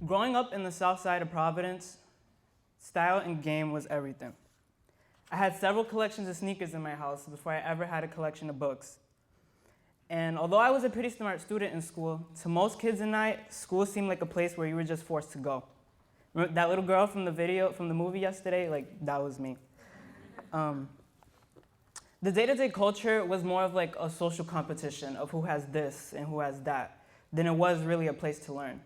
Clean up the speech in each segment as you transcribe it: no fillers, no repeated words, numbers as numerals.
Growing up in the south side of Providence, style and game was everything. I had several collections of sneakers in my house before I ever had a collection of books. And although I was a pretty smart student in school, to most kids and I, school seemed like a place where you were just forced to go. Remember that little girl from the movie yesterday? Like, that was me. The day-to-day culture was more of like a social competition of who has this and who has that than it was really a place to learn.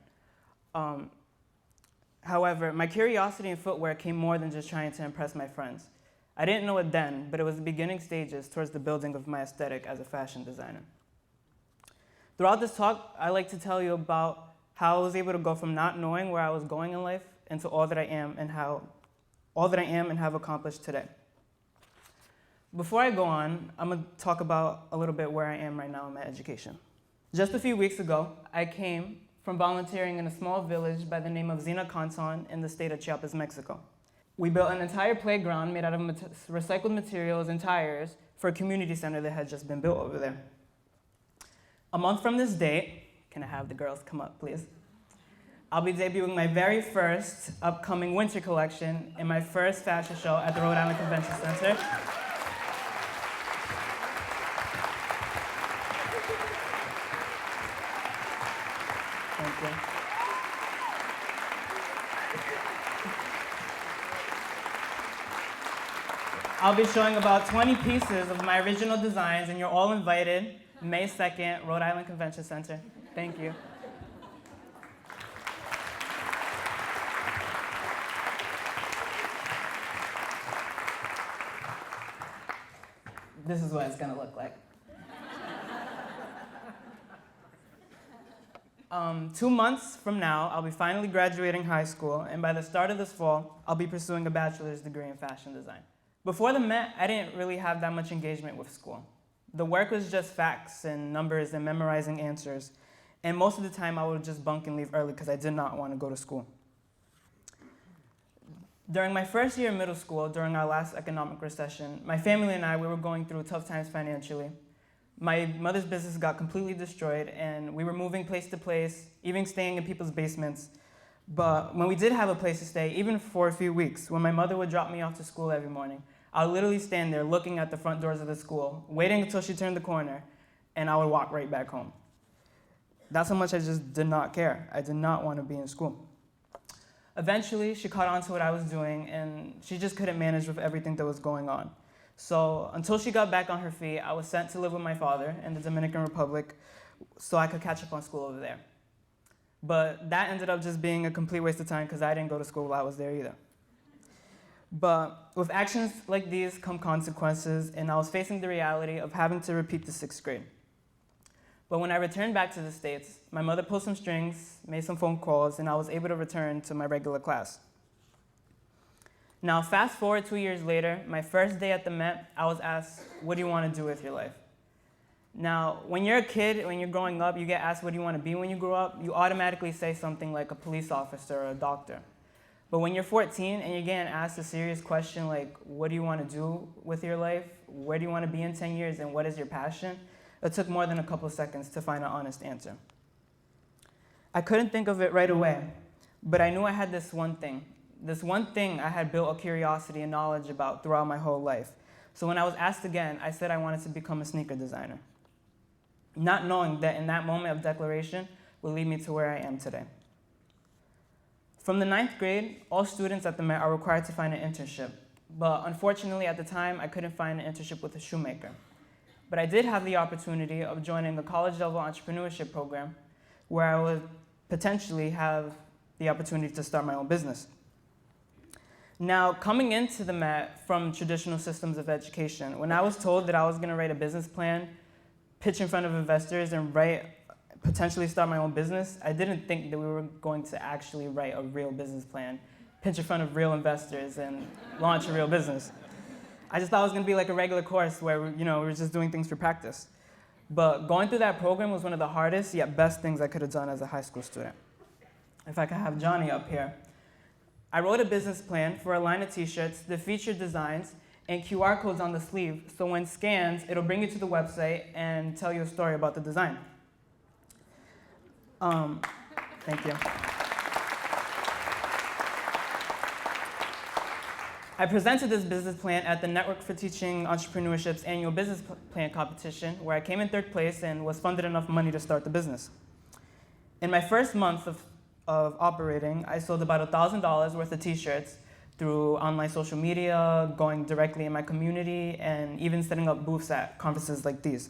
However, my curiosity in footwear came more than just trying to impress my friends. I didn't know it then, but it was the beginning stages towards the building of my aesthetic as a fashion designer. Throughout this talk, I like to tell you about how I was able to go from not knowing where I was going in life into all that I am and have accomplished today. Before I go on, I'm going to talk about a little bit where I am right now in my education. Just a few weeks ago, I came from volunteering in a small village by the name of Zina Canton in the state of Chiapas, Mexico. We built an entire playground made out of recycled materials and tires for a community center that had just been built over there. A month from this date, can I have the girls come up, please? I'll be debuting my very first upcoming winter collection in my first fashion show at the Rhode Island Convention Center. Thank you. I'll be showing about 20 pieces of my original designs, and you're all invited, May 2nd, Rhode Island Convention Center. Thank you. This is what it's going to look like. 2 months from now, I'll be finally graduating high school, and by the start of this fall, I'll be pursuing a bachelor's degree in fashion design. Before the Met, I didn't really have that much engagement with school. The work was just facts and numbers and memorizing answers, and most of the time I would just bunk and leave early because I did not want to go to school. During my first year of middle school, during our last economic recession, my family and I, we were going through tough times financially. My mother's business got completely destroyed, and we were moving place to place, even staying in people's basements. But when we did have a place to stay, even for a few weeks, when my mother would drop me off to school every morning, I would literally stand there looking at the front doors of the school, waiting until she turned the corner, and I would walk right back home. That's how much I just did not care. I did not want to be in school. Eventually, she caught on to what I was doing, and she just couldn't manage with everything that was going on. So until she got back on her feet, I was sent to live with my father in the Dominican Republic so I could catch up on school over there. But that ended up just being a complete waste of time because I didn't go to school while I was there either. But with actions like these come consequences, and I was facing the reality of having to repeat the 6th grade. But when I returned back to the States, my mother pulled some strings, made some phone calls, and I was able to return to my regular class. Now, fast forward 2 years later, my first day at the Met, I was asked, what do you want to do with your life? Now, when you're a kid, when you're growing up, you get asked what do you want to be when you grow up, you automatically say something like a police officer or a doctor. But when you're 14 and you're getting asked a serious question like, what do you want to do with your life? Where do you want to be in 10 years? And what is your passion? It took more than a couple seconds to find an honest answer. I couldn't think of it right away, but I knew I had this one thing. This one thing I had built a curiosity and knowledge about throughout my whole life. So when I was asked again, I said I wanted to become a sneaker designer, not knowing that in that moment of declaration would lead me to where I am today. From the 9th grade, all students at the Met are required to find an internship. But unfortunately, at the time, I couldn't find an internship with a shoemaker. But I did have the opportunity of joining a college-level entrepreneurship program where I would potentially have the opportunity to start my own business. Now, coming into the Met from traditional systems of education, when I was told that I was going to write a business plan, pitch in front of investors, and potentially start my own business, I didn't think that we were going to actually write a real business plan, pitch in front of real investors, and launch a real business. I just thought it was going to be like a regular course where we were just doing things for practice. But going through that program was one of the hardest yet best things I could have done as a high school student. If I could have Johnny up here. I wrote a business plan for a line of t-shirts that featured designs and QR codes on the sleeve, so when scanned, it'll bring you to the website and tell you a story about the design. Thank you. I presented this business plan at the Network for Teaching Entrepreneurship's annual business plan competition, where I came in third place and was funded enough money to start the business. In my first month of operating, I sold about $1,000 worth of t-shirts through online social media, going directly in my community, and even setting up booths at conferences like these.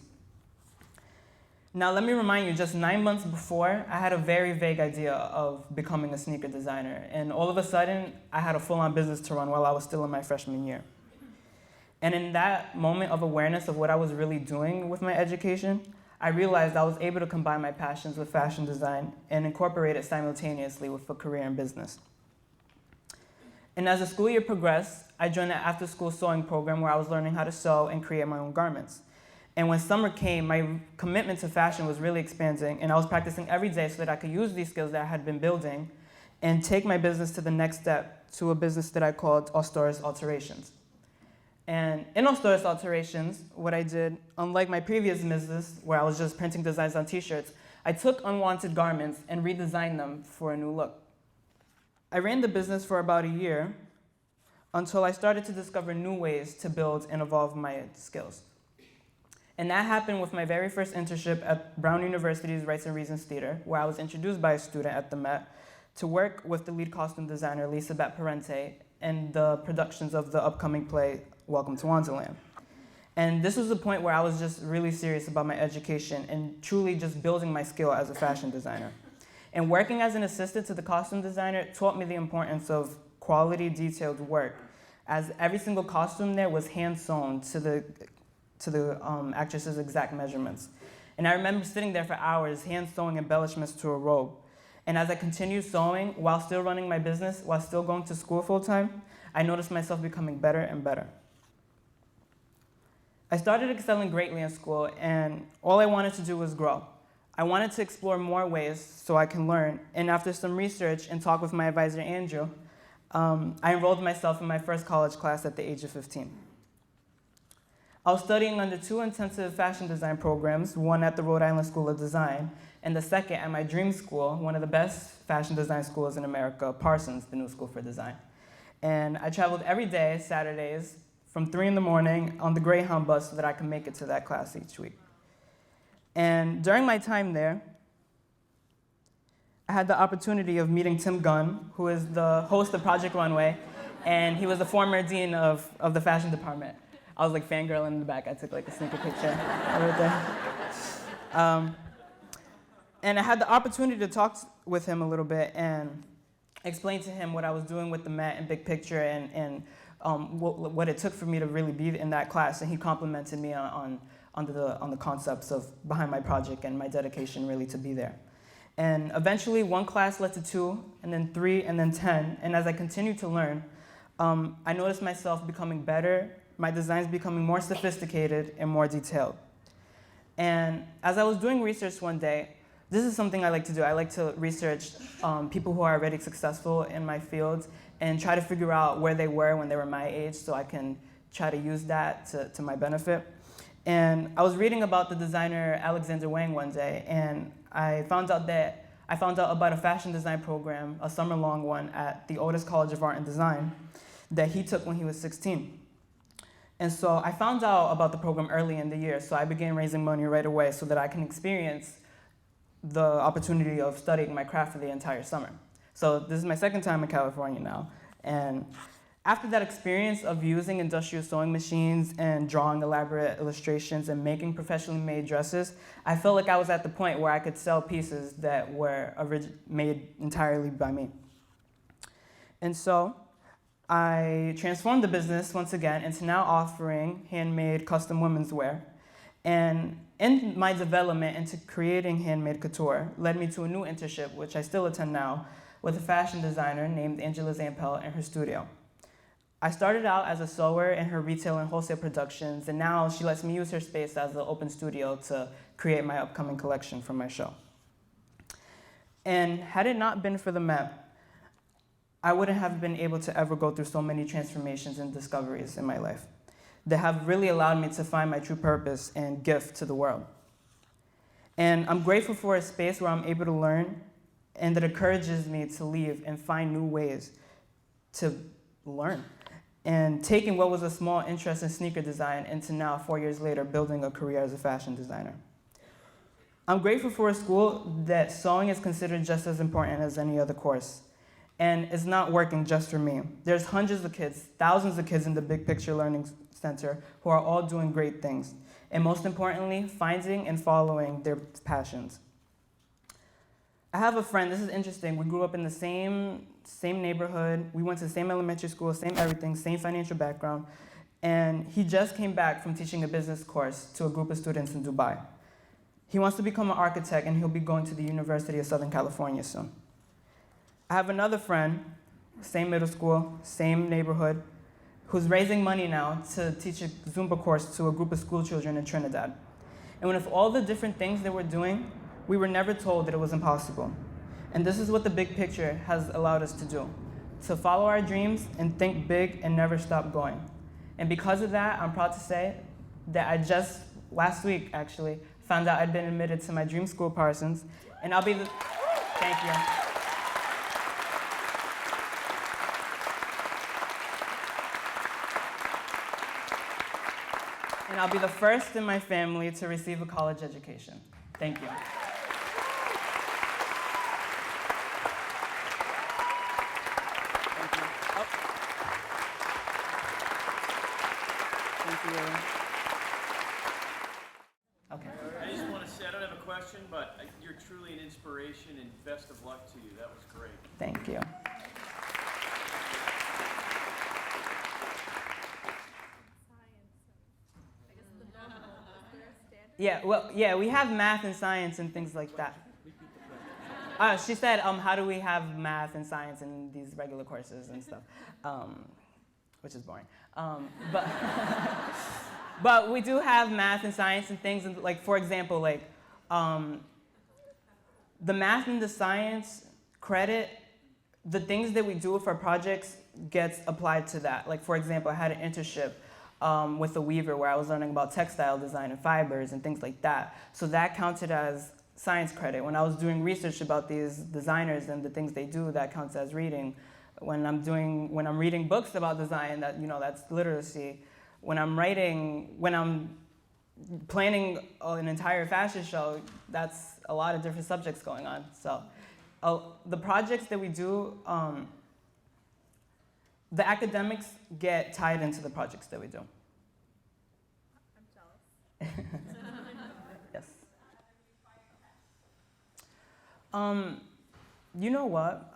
Now, let me remind you, just 9 months before, I had a very vague idea of becoming a sneaker designer. And all of a sudden, I had a full-on business to run while I was still in my freshman year. And in that moment of awareness of what I was really doing with my education, I realized I was able to combine my passions with fashion design and incorporate it simultaneously with a career in business. And as the school year progressed, I joined an after-school sewing program where I was learning how to sew and create my own garments. And when summer came, my commitment to fashion was really expanding, and I was practicing every day so that I could use these skills that I had been building and take my business to the next step, to a business that I called Austoris Alterations. And in Austoris Alterations, what I did, unlike my previous business, where I was just printing designs on t-shirts, I took unwanted garments and redesigned them for a new look. I ran the business for about a year until I started to discover new ways to build and evolve my skills. And that happened with my very first internship at Brown University's Rights and Reasons Theater, where I was introduced by a student at the Met to work with the lead costume designer, Lisa Bette Parente, in the productions of the upcoming play, Welcome to Wonderland. And this was the point where I was just really serious about my education and truly just building my skill as a fashion designer. And working as an assistant to the costume designer taught me the importance of quality, detailed work, as every single costume there was hand-sewn to the actress's exact measurements. And I remember sitting there for hours, hand-sewing embellishments to a robe. And as I continued sewing, while still running my business, while still going to school full-time, I noticed myself becoming better and better. I started excelling greatly in school, and all I wanted to do was grow. I wanted to explore more ways so I can learn, and after some research and talk with my advisor, Andrew, I enrolled myself in my first college class at the age of 15. I was studying under 2 intensive fashion design programs, one at the Rhode Island School of Design, and the second at my dream school, one of the best fashion design schools in America, Parsons, the New School for Design. And I traveled every day, Saturdays, from 3 in the morning on the Greyhound bus so that I could make it to that class each week. And during my time there, I had the opportunity of meeting Tim Gunn, who is the host of Project Runway, and he was the former dean of the fashion department. I was like fangirling in the back. I took like a sneaker picture right there. And I had the opportunity to talk with him a little bit and explain to him what I was doing with the Met and big picture and what it took for me to really be in that class. And he complimented me on the concepts of behind my project and my dedication really to be there. And eventually 1 class led to 2, and then 3, and then 10. And as I continued to learn, I noticed myself becoming better, my designs becoming more sophisticated and more detailed. And as I was doing research one day, this is something I like to do. I like to research people who are already successful in my field and try to figure out where they were when they were my age so I can try to use that to my benefit. And I was reading about the designer Alexander Wang one day, and I found out about a fashion design program, a summer-long one at the Otis College of Art and Design that he took when he was 16. And so I found out about the program early in the year, so I began raising money right away so that I can experience the opportunity of studying my craft for the entire summer. So this is my second time in California now. And after that experience of using industrial sewing machines and drawing elaborate illustrations and making professionally made dresses, I felt like I was at the point where I could sell pieces that were made entirely by me. And so I transformed the business once again into now offering handmade custom women's wear. And in my development into creating handmade couture led me to a new internship, which I still attend now, with a fashion designer named Angela Zampel in her studio. I started out as a sewer in her retail and wholesale productions, and now she lets me use her space as an open studio to create my upcoming collection for my show. And had it not been for the Met, I wouldn't have been able to ever go through so many transformations and discoveries in my life that have really allowed me to find my true purpose and gift to the world. And I'm grateful for a space where I'm able to learn and that encourages me to leave and find new ways to learn. and taking what was a small interest in sneaker design into now, 4 years later, building a career as a fashion designer. I'm grateful for a school that sewing is considered just as important as any other course. And it's not working just for me. There's hundreds of kids, thousands of kids in the Big Picture Learning Center who are all doing great things. And most importantly, finding and following their passions. I have a friend, this is interesting, we grew up in the same neighborhood, we went to the same elementary school, same everything, same financial background, and he just came back from teaching a business course to a group of students in Dubai. He wants to become an architect and he'll be going to the University of Southern California soon. I have another friend, same middle school, same neighborhood, who's raising money now to teach a Zumba course to a group of school children in Trinidad. And with all the different things that we're doing, we were never told that it was impossible. And this is what the Big Picture has allowed us to do, to follow our dreams and think big and never stop going. And because of that, I'm proud to say that I just, last week actually, found out I'd been admitted to my dream school, Parsons, and I'll be the, thank you. And I'll be the first in my family to receive a college education. Thank you. Okay. I just want to say, I don't have a question, but you're truly an inspiration, and best of luck to you. That was great. Thank you. Yeah, we have math and science and things like that. She said, how do we have math and science in these regular courses and stuff, which is boring. But we do have math and science and things, and like, for example, like the math and the science credit, the things that we do for projects gets applied to that. Like, for example, I had an internship with a weaver where I was learning about textile design and fibers and things like that. So that counted as science credit. When I was doing research about these designers and the things they do, that counts as reading. When I'm reading books about design, that's literacy. When I'm planning an entire fashion show, that's a lot of different subjects going on. So the projects that we do, the academics get tied into the projects that we do. I'm jealous. Yes. You know what?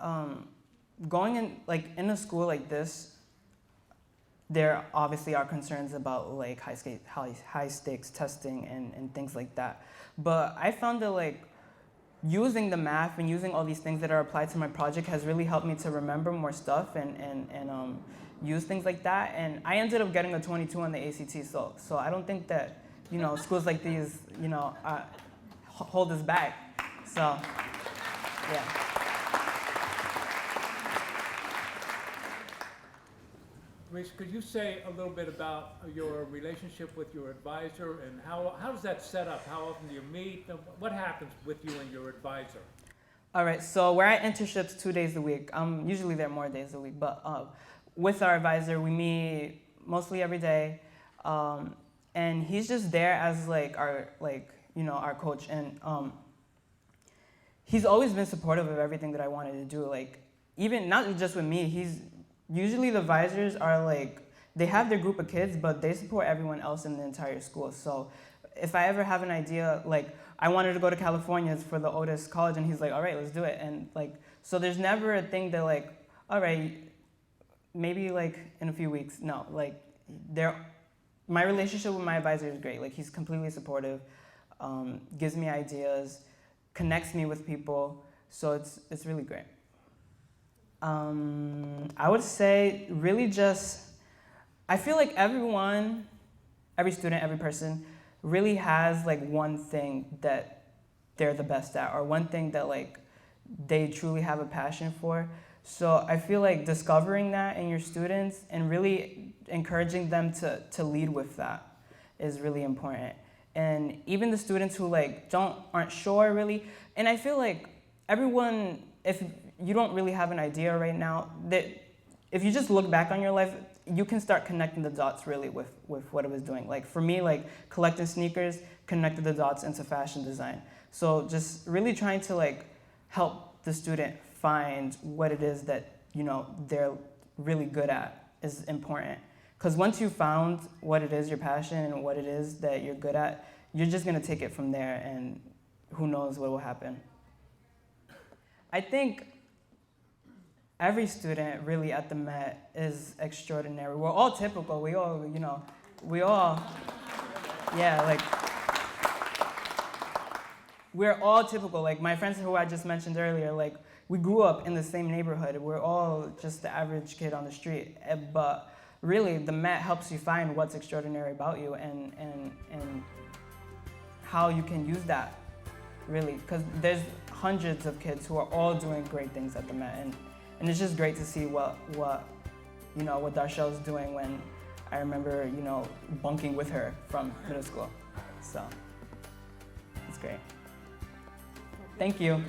Going in a school like this, there obviously are concerns about like high stakes testing and things like that. But I found that using the math and using all these things that are applied to my project has really helped me to remember more stuff and use things like that. And I ended up getting a 22 on the ACT, so I don't think that schools like these hold us back. So yeah. Luis, could you say a little bit about your relationship with your advisor and how does that set up? How often do you meet? What happens with you and your advisor? All right, so we're at internships 2 days a week. I'm usually there more days a week, but with our advisor, we meet mostly every day, and he's just there as our coach, and he's always been supportive of everything that I wanted to do. Even not just with me, usually the advisors are they have their group of kids, but they support everyone else in the entire school. So if I ever have an idea, I wanted to go to California for the Otis College, and he's like, all right, let's do it. And so there's never a thing that all right, maybe in a few weeks. No, my relationship with my advisor is great. He's completely supportive, gives me ideas, connects me with people. So it's really great. I would say really I feel like every student, every person really has one thing that they're the best at, or one thing that they truly have a passion for. So I feel like discovering that in your students and really encouraging them to lead with that is really important. And even the students who aren't sure really, and I feel like everyone, if you don't really have an idea right now, that if you just look back on your life, you can start connecting the dots really with what it was doing. Like for me, like collecting sneakers connected the dots into fashion design. So just really trying to like help the student find what it is that, you know, they're really good at is important. Because once you found what it is, your passion, and what it is that you're good at, you're just gonna take it from there, and who knows what will happen. I think every student really at the Met is extraordinary. We're all typical. We all, you know, yeah, like, we're all typical. Like my friends who I just mentioned earlier, like we grew up in the same neighborhood. We're all just the average kid on the street. But really, the Met helps you find what's extraordinary about you and how you can use that, really. Because there's hundreds of kids who are all doing great things at the Met. And it's just great to see what you know, what Darchelle's doing when I remember, you know, bunking with her from middle school. So it's great. Thank you.